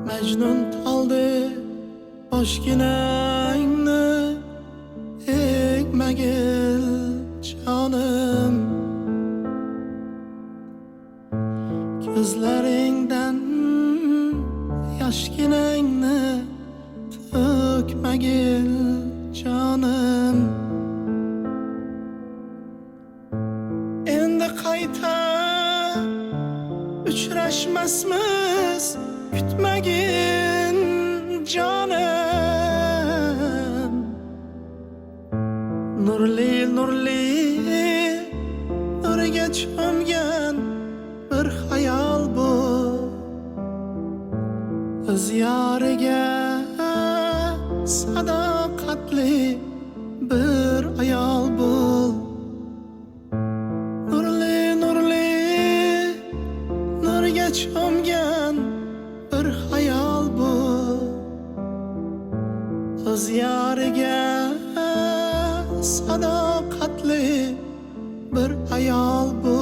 Mecnun taldı boshginangni egmagil canım. Ko'zlaringdan yoshginangni to'kmagil canım. Endi qayta uchrashmasmiz, kutmagin canım. Nurli nurli nurga cho'mgan bir hayal bu. O'z yoriga sadoqatli bir ayol bul. Nurli nurli nurga cho'mgan bir hayal bu. O'z yoriga sadoqatli bir ayol bu.